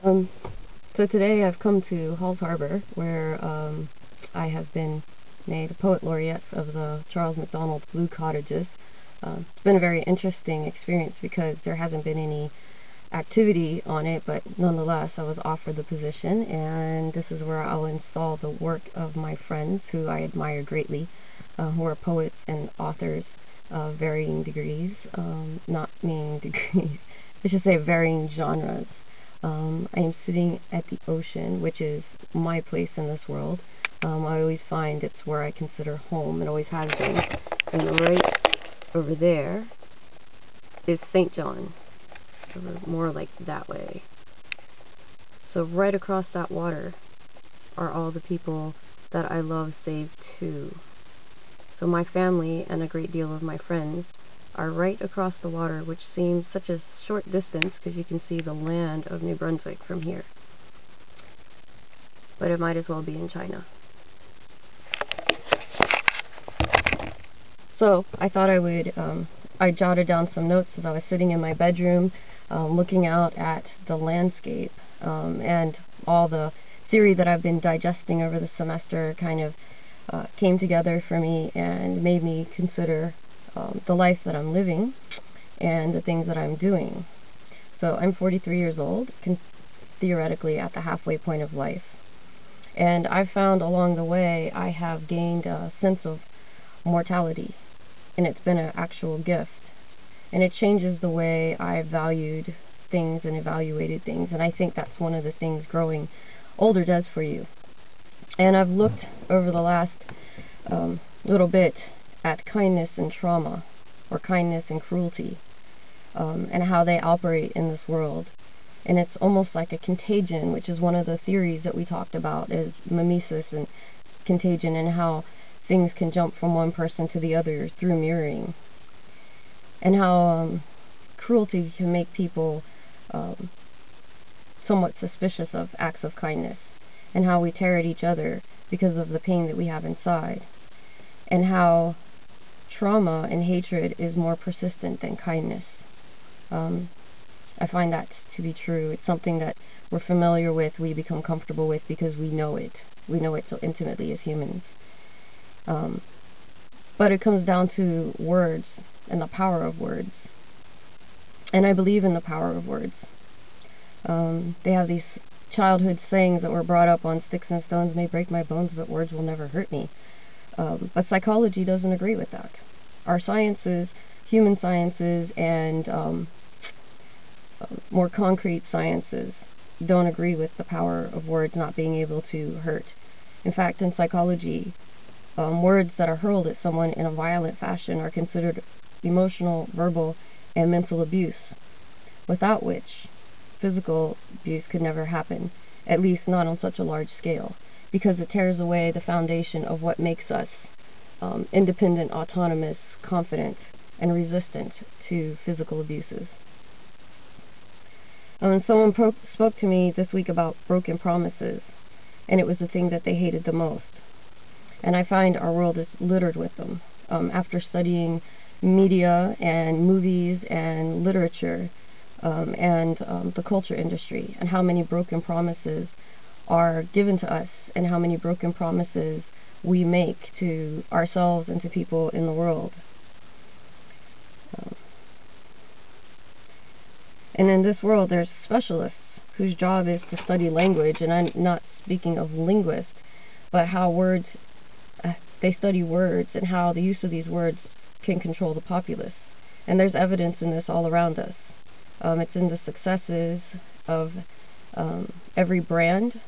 Um, so today I've come to Halls Harbor, where I have been made a Poet Laureate of the Charles MacDonald Blue Cottages. It's been a very interesting experience because there hasn't been any activity on it, but nonetheless I was offered the position, and this is where I'll install the work of my friends who I admire greatly, who are poets and authors of varying degrees, not meaning degrees, I should say varying genres. I am sitting at the ocean, which is my place in this world. I always find it's where I consider home. It always has been. And right over there is St. John, or more like that way. So right across that water are all the people that I love save two. So my family and a great deal of my friends are right across the water, which seems such a short distance because you can see the land of New Brunswick from here. But it might as well be in China. So I thought I jotted down some notes as I was sitting in my bedroom, looking out at the landscape, and all the theory that I've been digesting over the semester kind of came together for me and made me consider the life that I'm living and the things that I'm doing. So I'm 43 years old, theoretically at the halfway point of life. And I've found along the way I have gained a sense of mortality, and it's been an actual gift. And it changes the way I valued things and evaluated things, and I think that's one of the things growing older does for you. And I've looked over the last little bit at kindness and trauma, or kindness and cruelty, and how they operate in this world. And it's almost like a contagion, which is one of the theories that we talked about, is mimesis and contagion, and how things can jump from one person to the other through mirroring, and how cruelty can make people somewhat suspicious of acts of kindness, and how we tear at each other because of the pain that we have inside, and how trauma and hatred is more persistent than kindness. I find that to be true. It's something that we're familiar with, we become comfortable with because we know it. We know it so intimately as humans. But it comes down to words and the power of words. And I believe in the power of words. They have these childhood sayings that were brought up on sticks and stones may break my bones, but words will never hurt me. But psychology doesn't agree with that. Our sciences, human sciences, and more concrete sciences don't agree with the power of words not being able to hurt. In fact, in psychology, words that are hurled at someone in a violent fashion are considered emotional, verbal, and mental abuse, without which physical abuse could never happen, at least not on such a large scale, because it tears away the foundation of what makes us independent, autonomous, confident, and resistant to physical abuses. Someone spoke to me this week about broken promises, and it was the thing that they hated the most. And I find our world is littered with them. After studying media and movies and literature and the culture industry, and how many broken promises are given to us, and how many broken promises we make to ourselves and to people in the world. And in this world there's specialists whose job is to study language, and I'm not speaking of linguists, but how words, they study words and how the use of these words can control the populace. And there's evidence in this all around us. It's in the successes of every brand,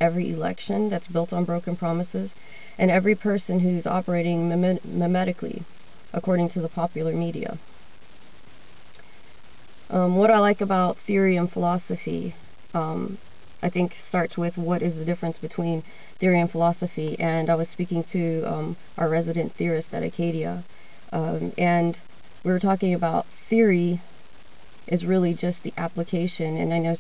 every election that's built on broken promises, and every person who's operating mimetically according to the popular media. What I like about theory and philosophy, I think starts with what is the difference between theory and philosophy. And I was speaking to our resident theorist at Acadia, and we were talking about theory is really just the application, and I know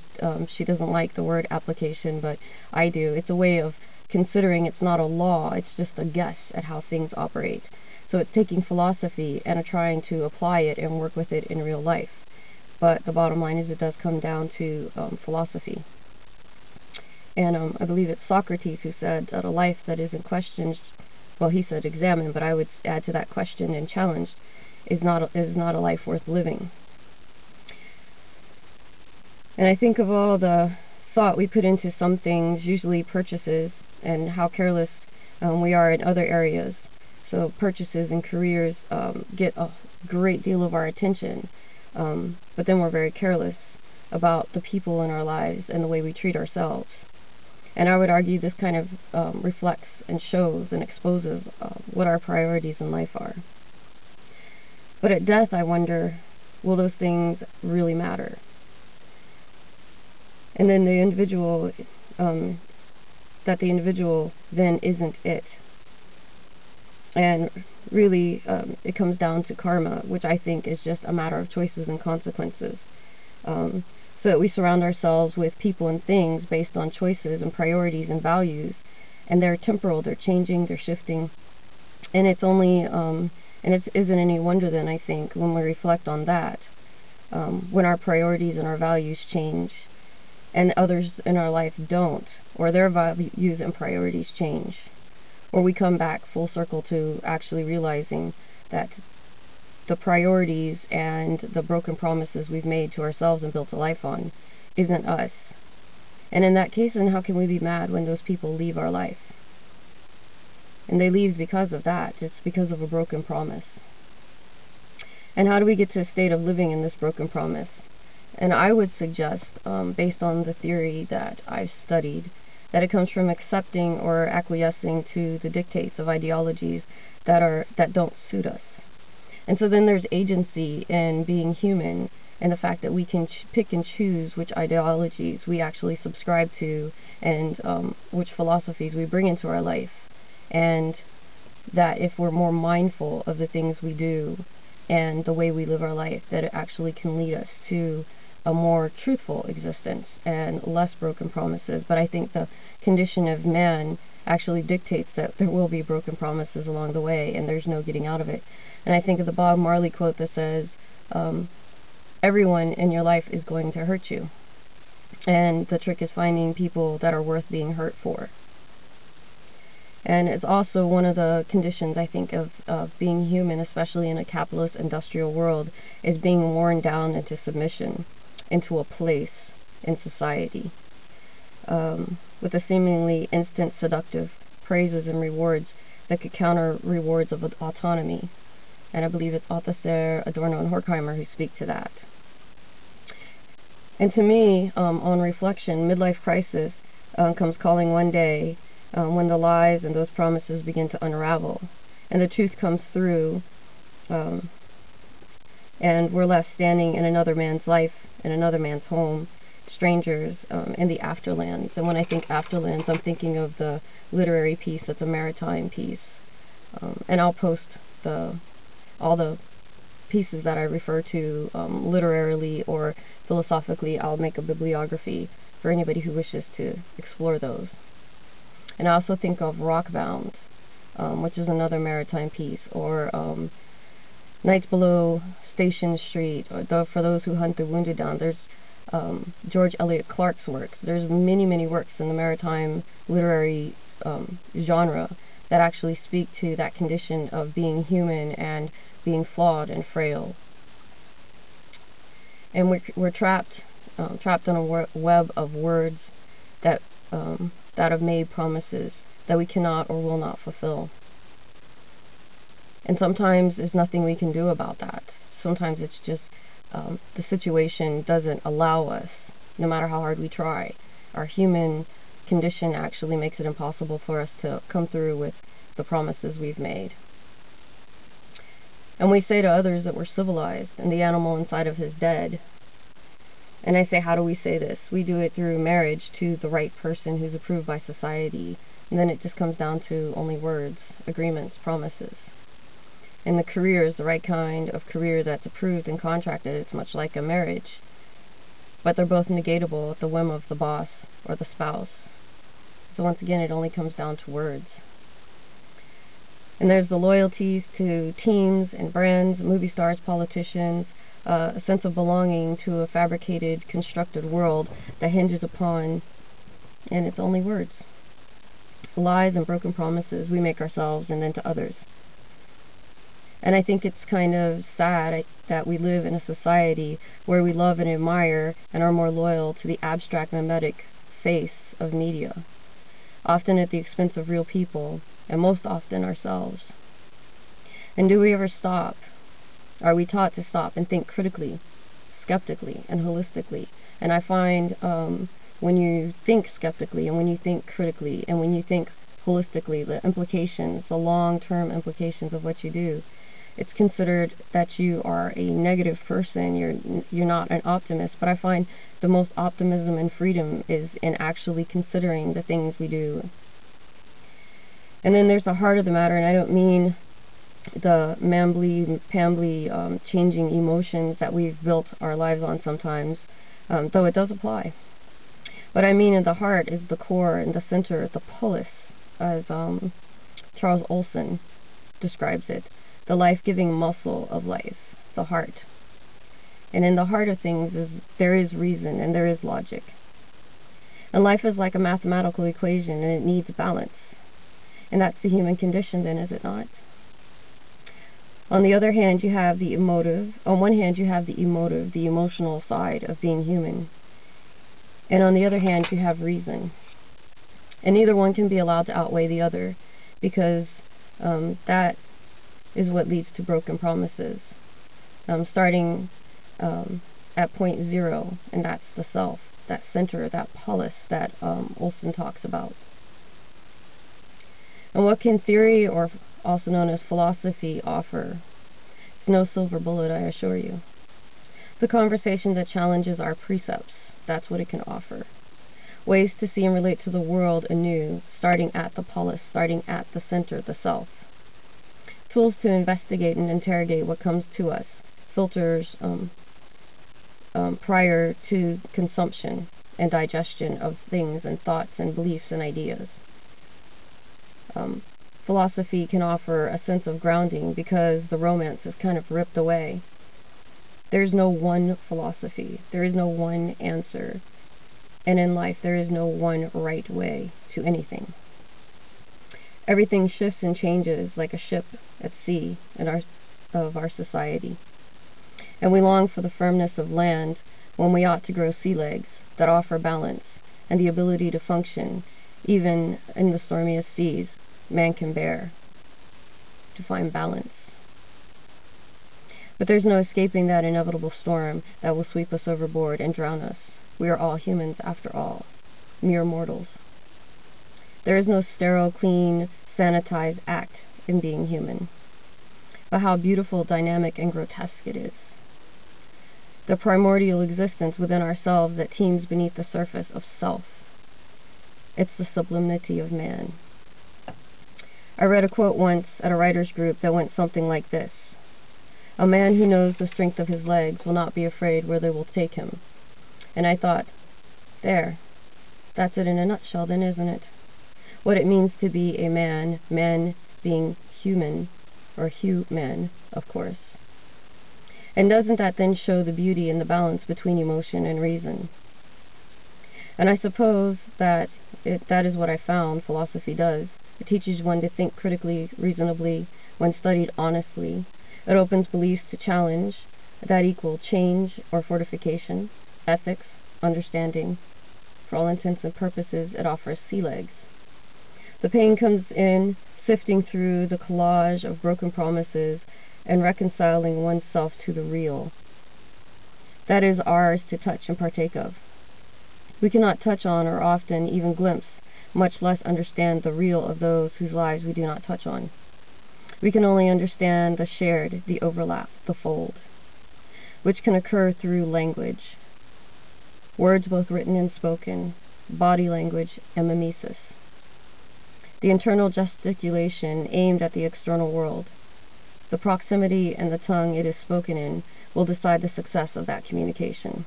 she doesn't like the word application, but I do. It's a way of considering. It's not a law, it's just a guess at how things operate. So it's taking philosophy and trying to apply it and work with it in real life. but the bottom line is it does come down to philosophy. And I believe it's Socrates who said that a life that isn't questioned, well, he said examined, but I would add to that questioned and challenged, is not a life worth living. And I think of all the thought we put into some things, usually purchases, and how careless we are in other areas. So purchases and careers get a great deal of our attention, but then we're very careless about the people in our lives and the way we treat ourselves. And I would argue this kind of reflects and shows and exposes what our priorities in life are. But at death, I wonder, will those things really matter? And then the individual, that the individual then isn't it. And really, it comes down to karma, which I think is just a matter of choices and consequences. So that we surround ourselves with people and things based on choices and priorities and values, and they're temporal, they're changing, they're shifting, and it's only, and it isn't any wonder then, I think, when we reflect on that, when our priorities and our values change, and others in our life don't, or their values and priorities change, or we come back full circle to actually realizing that the priorities and the broken promises we've made to ourselves and built a life on isn't us. And in that case, then how can we be mad when those people leave our life? And they leave because of that, just because of a broken promise. And how do we get to a state of living in this broken promise? And I would suggest, based on the theory that I've studied, that it comes from accepting or acquiescing to the dictates of ideologies that don't suit us. And so then there's agency in being human, and the fact that we can pick and choose which ideologies we actually subscribe to, and which philosophies we bring into our life. And that if we're more mindful of the things we do and the way we live our life, that it actually can lead us to a more truthful existence and less broken promises. But I think the condition of man actually dictates that there will be broken promises along the way, and there's no getting out of it. And I think of the Bob Marley quote that says, everyone in your life is going to hurt you. And the trick is finding people that are worth being hurt for. And it's also one of the conditions, I think, of being human, especially in a capitalist industrial world, is being worn down into submission, into a place in society, with the seemingly instant seductive praises and rewards that could counter rewards of autonomy. And I believe it's Althusser, Adorno, and Horkheimer who speak to that. And to me, on reflection, midlife crisis comes calling one day when the lies and those promises begin to unravel, and the truth comes through, and we're left standing in another man's life, in another man's home, strangers in the afterlands. And when I think afterlands, I'm thinking of the literary piece that's a maritime piece. And I'll post all the pieces that I refer to literarily or philosophically. I'll make a bibliography for anybody who wishes to explore those. And I also think of Rockbound, which is another maritime piece, or Nights Below Station Street, or For Those Who Hunt the Wounded Down. There's George Eliot Clark's works. There's many, many works in the maritime literary genre that actually speak to that condition of being human and being flawed and frail. And we're trapped in a web of words that have made promises that we cannot or will not fulfill. And sometimes there's nothing we can do about that. Sometimes it's just the situation doesn't allow us, no matter how hard we try. Our human condition actually makes it impossible for us to come through with the promises we've made. And we say to others that we're civilized and the animal inside of us dead. And I say, how do we say this? We do it through marriage to the right person who's approved by society. And then it just comes down to only words, agreements, promises. And the career is the right kind of career that's approved and contracted. It's much like a marriage. But they're both negatable at the whim of the boss or the spouse. So once again, it only comes down to words. And there's the loyalties to teams and brands, movie stars, politicians, a sense of belonging to a fabricated, constructed world that hinges upon, and it's only words, lies and broken promises we make ourselves and then to others. And I think it's kind of sad that we live in a society where we love and admire and are more loyal to the abstract mimetic face of media, often at the expense of real people, and most often ourselves. And do we ever stop? Are we taught to stop and think critically, skeptically, and holistically? And I find when you think skeptically, and when you think critically, and when you think holistically, the implications, the long-term implications of what you do, it's considered that you are a negative person, you're not an optimist. But I find the most optimism and freedom is in actually considering the things we do. And then there's the heart of the matter, and I don't mean the mambly-pambly changing emotions that we've built our lives on sometimes, though it does apply. But I mean in the heart is the core and the center, the polis, as Charles Olson describes it, the life-giving muscle of life, the heart. And in the heart of things there is reason and there is logic. And life is like a mathematical equation, and it needs balance. And that's the human condition then, is it not? On the other hand, you have the emotive. On one hand, you have the emotive, the emotional side of being human. And on the other hand, you have reason. And neither one can be allowed to outweigh the other, because that is what leads to broken promises. Starting at point zero, and that's the self, that center, that polis that Olson talks about. And what can theory, or also known as philosophy, offer? It's no silver bullet, I assure you. The conversation that challenges our precepts, that's what it can offer. Ways to see and relate to the world anew, starting at the polis, starting at the center, the self. Tools to investigate and interrogate what comes to us, filters prior to consumption and digestion of things and thoughts and beliefs and ideas. Philosophy can offer a sense of grounding because the romance is kind of ripped away. There's no one philosophy. There is no one answer. And in life, there is no one right way to anything. Everything shifts and changes like a ship at sea of our society. And we long for the firmness of land when we ought to grow sea legs that offer balance and the ability to function even in the stormiest seas man can bear, to find balance. But there's no escaping that inevitable storm that will sweep us overboard and drown us. We are all humans after all, mere mortals. There is no sterile, clean, sanitized act in being human. But how beautiful, dynamic, and grotesque it is. The primordial existence within ourselves that teems beneath the surface of self. It's the sublimity of man. I read a quote once at a writer's group that went something like this: "A man who knows the strength of his legs will not be afraid where they will take him." And I thought, that's it in a nutshell then, isn't it? What it means to be a man, man being human, or human, of course. And doesn't that then show the beauty and the balance between emotion and reason? And I suppose that is what I found philosophy does. It teaches one to think critically, reasonably, when studied honestly. It opens beliefs to challenge that equal change or fortification, ethics, understanding. For all intents and purposes, it offers sea legs. The pain comes in sifting through the collage of broken promises and reconciling oneself to the real. That is ours to touch and partake of. We cannot touch on or often even glimpse, much less understand the real of those whose lives we do not touch on. We can only understand the shared, the overlap, the fold, which can occur through language. Words both written and spoken, body language and mimesis. The internal gesticulation aimed at the external world. The proximity and the tongue it is spoken in will decide the success of that communication.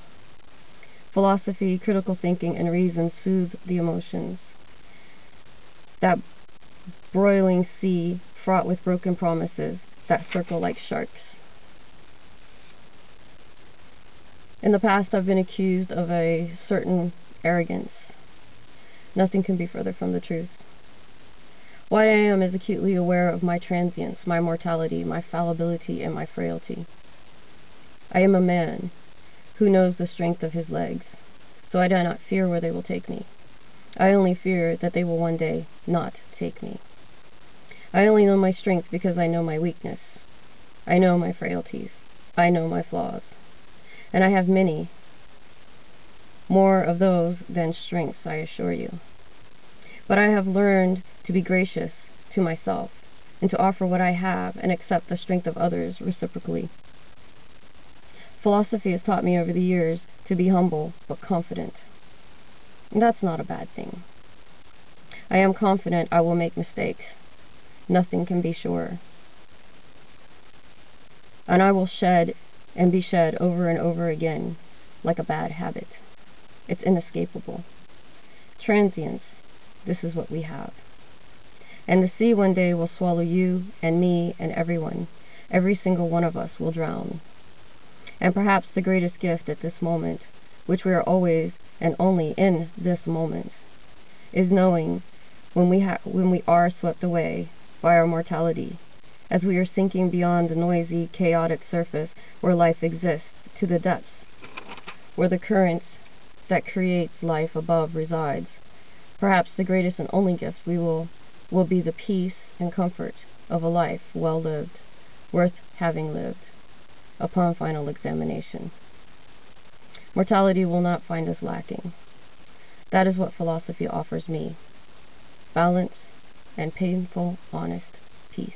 Philosophy, critical thinking, and reason soothe the emotions. That broiling sea fraught with broken promises that circle like sharks. In the past, I've been accused of a certain arrogance. Nothing can be further from the truth. What I am is acutely aware of my transience, my mortality, my fallibility, and my frailty. I am a man who knows the strength of his legs, so I do not fear where they will take me. I only fear that they will one day not take me. I only know my strength because I know my weakness. I know my frailties. I know my flaws. And I have many, more of those than strengths, I assure you. But I have learned to be gracious to myself, and to offer what I have and accept the strength of others reciprocally. Philosophy has taught me over the years to be humble but confident. And that's not a bad thing. I am confident I will make mistakes. Nothing can be surer. And I will shed and be shed over and over again, like a bad habit. It's inescapable. Transience, this is what we have. And the sea one day will swallow you and me and everyone. Every single one of us will drown. And perhaps the greatest gift at this moment, which we are always and only in this moment, is knowing when we are swept away by our mortality, as we are sinking beyond the noisy, chaotic surface where life exists, to the depths, where the current that creates life above resides. Perhaps the greatest and only gift we will be the peace and comfort of a life well lived, worth having lived, upon final examination. Mortality will not find us lacking. That is what philosophy offers me: balance and painful, honest peace.